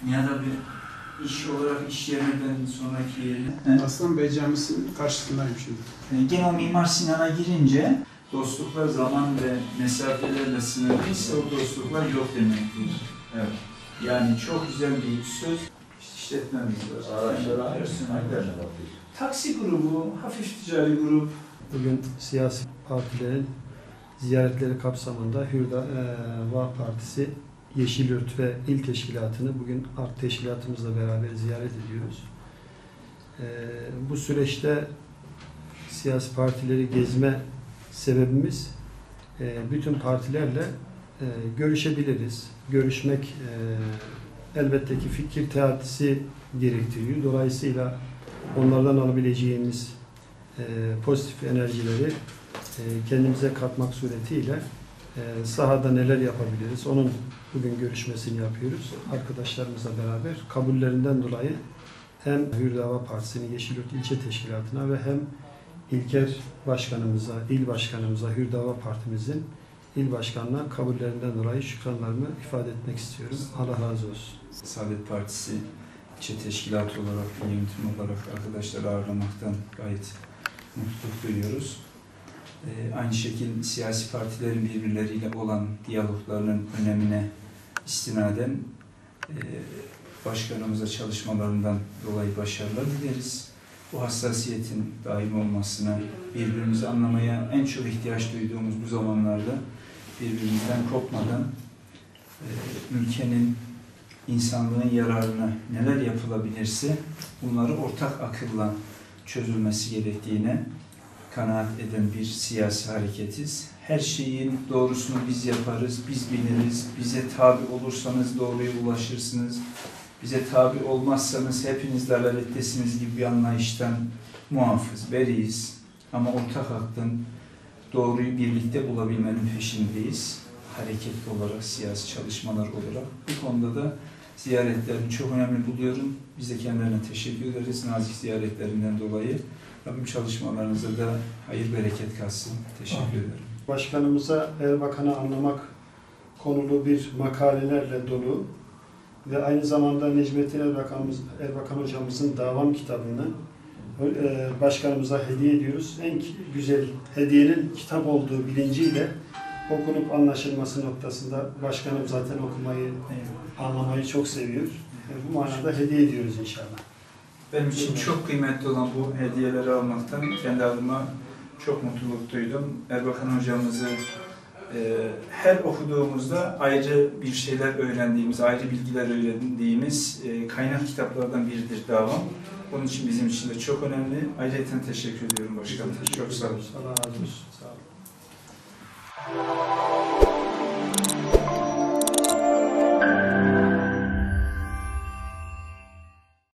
Ya da bir iş olarak iş yerinden sonraki yerine. Aslan Bey Camisi'nin karşısındayım şimdi. Gene o Mimar Sinan'a girince dostluklar zaman ve mesafelerle sınırlıysa o dostluklar yok demektir. Evet. Yani çok güzel bir söz. İşletmemiz var. Taksi grubu, hafif ticari grup. Bugün siyasi partilerin ziyaretleri kapsamında Hürriyet Partisi Yeşilyurt ve İl Teşkilatı'nı bugün ART Teşkilatımızla beraber ziyaret ediyoruz. Bu süreçte siyasi partileri gezme sebebimiz bütün partilerle görüşebiliriz. Görüşmek elbette ki fikir teatisi gerektiriyor. Dolayısıyla onlardan alabileceğimiz pozitif enerjileri kendimize katmak suretiyle sahada neler yapabiliriz? Onun bugün görüşmesini yapıyoruz. Arkadaşlarımızla beraber kabullerinden dolayı hem Hürriyet Partisi'nin Yeşilyurt İlçe Teşkilatı'na ve hem İlker Başkanımıza, İl Başkanımıza, Hürriyet Partimizin İl Başkanı'na kabullerinden dolayı şükranlarımı ifade etmek istiyorum. Allah razı olsun. Saadet Partisi İlçe Teşkilatı olarak, yönetim olarak arkadaşları ağırlamaktan gayet mutluluk duyuyoruz. Aynı şekilde siyasi partilerin birbirleriyle olan diyaloglarının önemine istinaden başkanımıza çalışmalarından dolayı başarılar dileriz. Bu hassasiyetin daim olmasına, birbirimizi anlamaya en çok ihtiyaç duyduğumuz bu zamanlarda birbirimizden kopmadan ülkenin, insanlığın yararına neler yapılabilirse bunları ortak akılla çözülmesi gerektiğine kanaat eden bir siyasi hareketiz. Her şeyin doğrusunu biz yaparız, biz biliriz. Bize tabi olursanız doğruya ulaşırsınız. Bize tabi olmazsanız hepiniz dalalettesiniz gibi bir anlayıştan muafız, beriyiz. Ama ortak hakkın doğruyu birlikte bulabilmenin peşindeyiz. Hareketli olarak, siyasi çalışmalar olarak. Bu konuda da ziyaretlerini çok önemli buluyorum. Biz de kendilerine teşekkür ederiz nazik ziyaretlerinden dolayı. Rabbim çalışmalarınıza da hayır bereket kalsın. Teşekkür ederim. Başkanımıza Erbakan'ı anlamak konulu bir makalelerle dolu ve aynı zamanda Necmettin Erbakan hocamızın Davam kitabını başkanımıza hediye ediyoruz. En güzel hediyenin kitap olduğu bilinciyle okunup anlaşılması noktasında başkanım zaten okumayı, anlamayı çok seviyor. Bu manada hediye ediyoruz inşallah. Benim için çok kıymetli olan bu hediyeleri almaktan kendi adıma çok mutluluk duydum. Erbakan hocamızı her okuduğumuzda ayrı bir şeyler öğrendiğimiz, ayrı bilgiler öğrendiğimiz kaynak kitaplardan biridir Davam. Onun için bizim için de çok önemli. Ayrıca teşekkür ediyorum başkanım. Çok sağ olun. Allah razı olsun. Sağ olun.